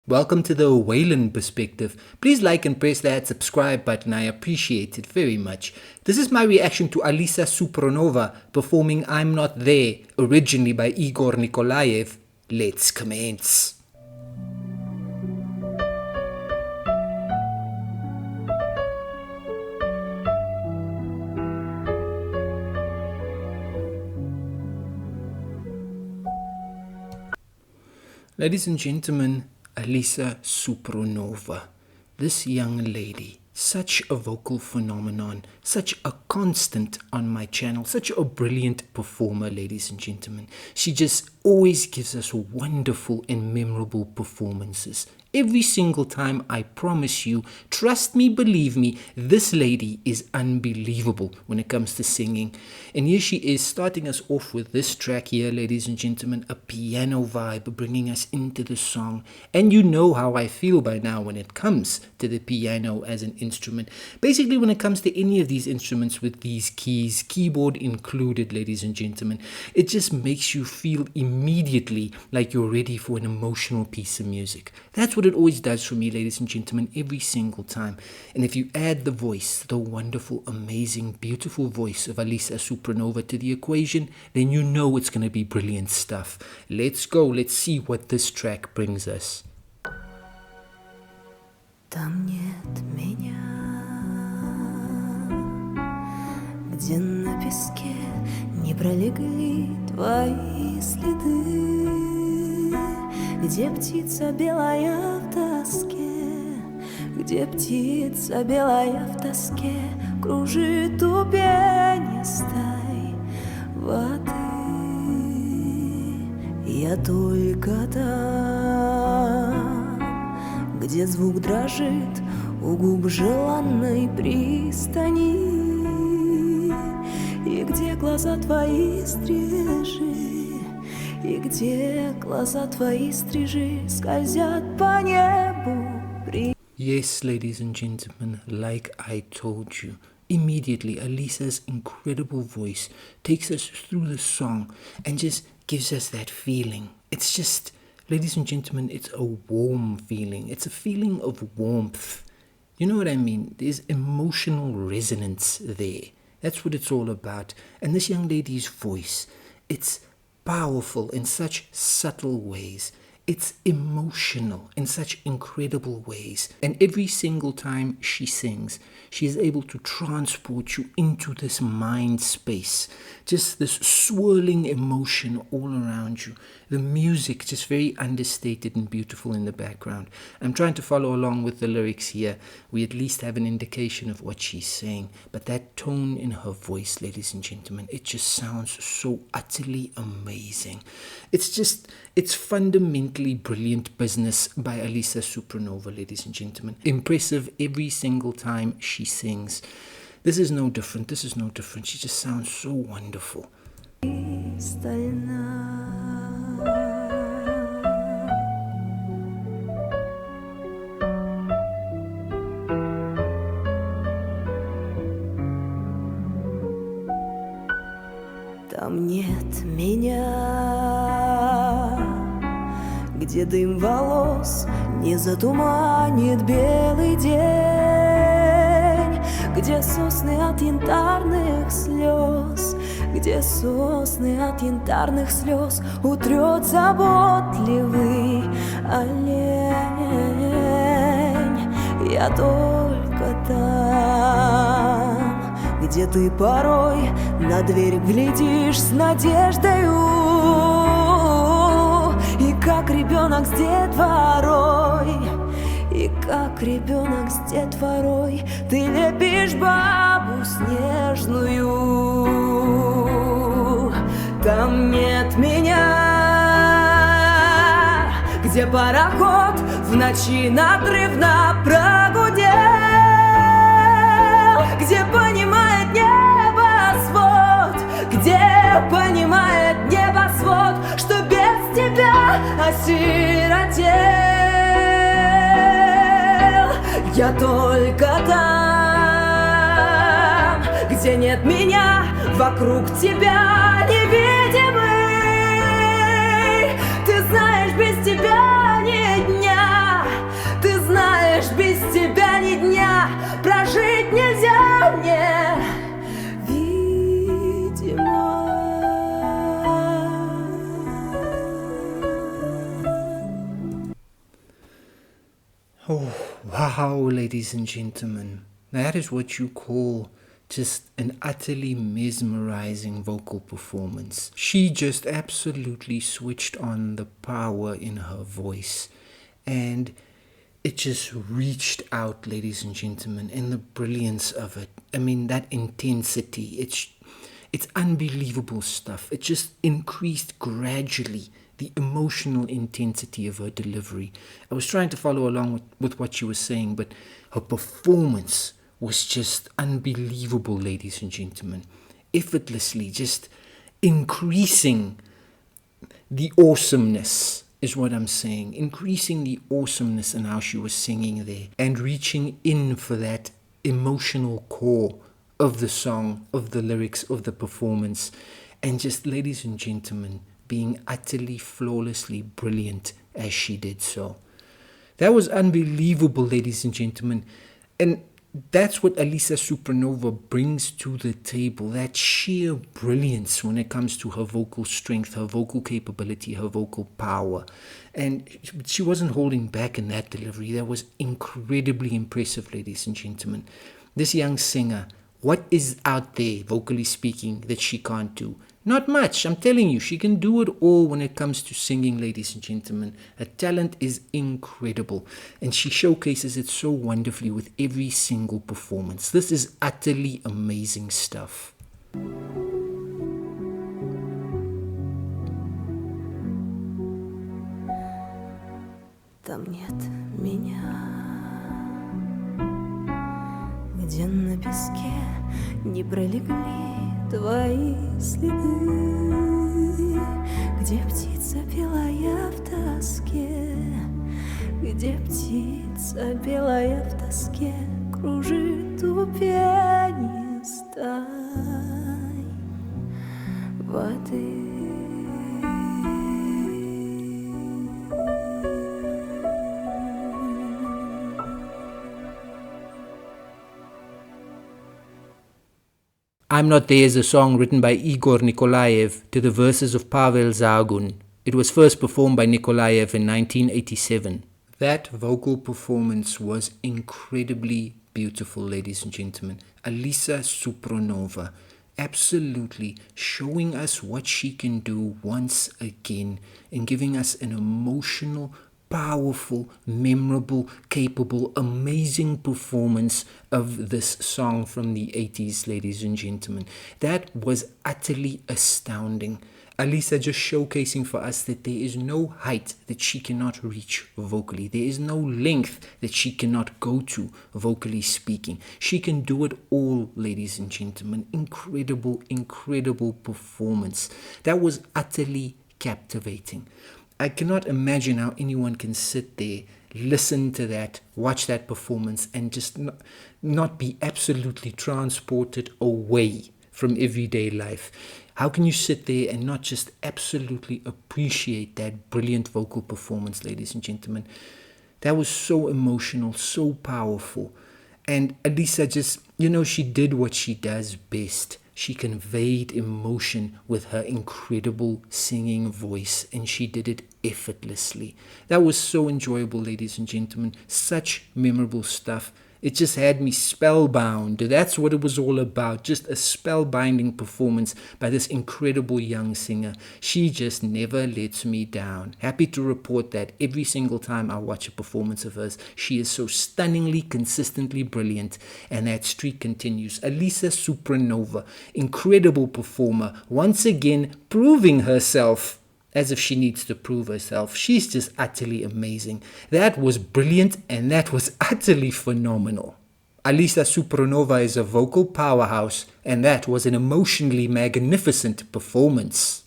Welcome to the Waylon perspective. Please like and press that subscribe button. I appreciate it very much. This is my reaction to Alisa Supronova performing I'm Not There, originally by Igor Nikolayev. Let's commence. Ladies and gentlemen, Alisa Supronova. This young lady, such a vocal phenomenon, such a constant on my channel, such a brilliant performer, ladies and gentlemen. She just always gives us wonderful and memorable performances. Every single time, I promise you, trust me, believe me, this lady is unbelievable when it comes to singing. And here she is starting us off with this track here, ladies and gentlemen, a piano vibe bringing us into the song. And you know how I feel by now when it comes to the piano as an instrument. Basically, when it comes to any of these instruments with these keys, keyboard included, ladies and gentlemen, it just makes you feel immediately like you're ready for an emotional piece of music. That's what it always does for me, ladies and gentlemen, every single time. And if you add the voice, the wonderful, amazing, beautiful voice of Alisa Supronova to the equation, then you know it's going to be brilliant stuff. Let's go. Let's see what this track brings us. Там нет меня, где на песке не пролегли твои следы, где птица белая в тоске, где птица белая в тоске кружит у пенистой воды. Я только там, где звук дрожит у губ желанной пристани, и где глаза твои стрижи, и где глаза твои стрижи скользят по небу. Yes, ladies and gentlemen, like I told you, immediately Alisa's incredible voice takes us through the song and just gives us that feeling. It's just, ladies and gentlemen, it's a warm feeling. It's a feeling of warmth. You know what I mean? There's emotional resonance there. That's what it's all about. And this young lady's voice, it's powerful in such subtle ways. It's emotional in such incredible ways. And every single time she sings, she is able to transport you into this mind space. Just this swirling emotion all around you. The music just very understated and beautiful in the background. I'm trying to follow along with the lyrics here. We at least have an indication of what she's saying. But that tone in her voice, ladies and gentlemen, it just sounds so utterly amazing. It's fundamentally brilliant business by Alisa Supronova, ladies and gentlemen. Impressive every single time she sings. This is no different. She just sounds so wonderful. Там нет меня, где дым волос не затуманит белый день, где сосны от янтарных слез, где сосны от янтарных слез утрет заботливый олень. Я только там, где ты порой на дверь глядишь с надеждою, и как ребенок с детворой, и как ребенок с детворой ты лепишь бабу снежную. Там нет меня, где пароход в ночи надрывно прогудел, где понимает небосвод, где понимает небосвод, что без тебя осиротел. Я только там, где нет меня, вокруг тебя невидимый. Ты знаешь, без тебя ни дня, Oh, wow, ladies and gentlemen. That is what you call just an utterly mesmerizing vocal performance. She just absolutely switched on the power in her voice, and it just reached out, ladies and gentlemen, and the brilliance of it. I mean, that intensity, it's unbelievable stuff. It just increased gradually, the emotional intensity of her delivery. I was trying to follow along with what she was saying, but her performance was just unbelievable, ladies and gentlemen. Effortlessly, just increasing the awesomeness is what I'm saying. Increasing the awesomeness in how she was singing there and reaching in for that emotional core of the song, of the lyrics, of the performance. And just, ladies and gentlemen, being utterly, flawlessly brilliant as she did so. That was unbelievable, ladies and gentlemen. And that's what Alisa Supronova brings to the table, that sheer brilliance when it comes to her vocal strength, her vocal capability, her vocal power. And she wasn't holding back in that delivery. That was incredibly impressive, ladies and gentlemen. This young singer, what is out there, vocally speaking, that she can't do? Not much, I'm telling you. She can do it all when it comes to singing, ladies and gentlemen. Her talent is incredible, and she showcases it so wonderfully with every single performance. This is utterly amazing stuff. Там нет меня, где на песке не пролегли твои следы, где птица белая в тоске, где птица белая в тоске кружит у пианистой воды. I'm Not There is a song written by Igor Nikolayev to the verses of Pavel Zagun. It was first performed by Nikolayev in 1987. That vocal performance was incredibly beautiful, ladies and gentlemen. Alisa Supronova, absolutely showing us what she can do once again and giving us an emotional, powerful, memorable, capable, amazing performance of this song from the 80s, ladies and gentlemen. That was utterly astounding. Alisa just showcasing for us that there is no height that she cannot reach vocally. There is no length that she cannot go to, vocally speaking. She can do it all, ladies and gentlemen. Incredible, incredible performance. That was utterly captivating. I cannot imagine how anyone can sit there, listen to that, watch that performance, and just not be absolutely transported away from everyday life. How can you sit there and not just absolutely appreciate that brilliant vocal performance, ladies and gentlemen? That was so emotional, so powerful. And Alisa just, she did what she does best. She conveyed emotion with her incredible singing voice, and she did it effortlessly. That was so enjoyable, ladies and gentlemen. Such memorable stuff. It just had me spellbound. That's what it was all about. Just a spellbinding performance by this incredible young singer. She just never lets me down. Happy to report that every single time I watch a performance of hers, she is so stunningly, consistently brilliant. And that streak continues. Alisa Supronova, incredible performer, once again proving herself as if she needs to prove herself. She's just utterly amazing. That was brilliant, and that was utterly phenomenal. Alisa Supronova is a vocal powerhouse, and that was an emotionally magnificent performance.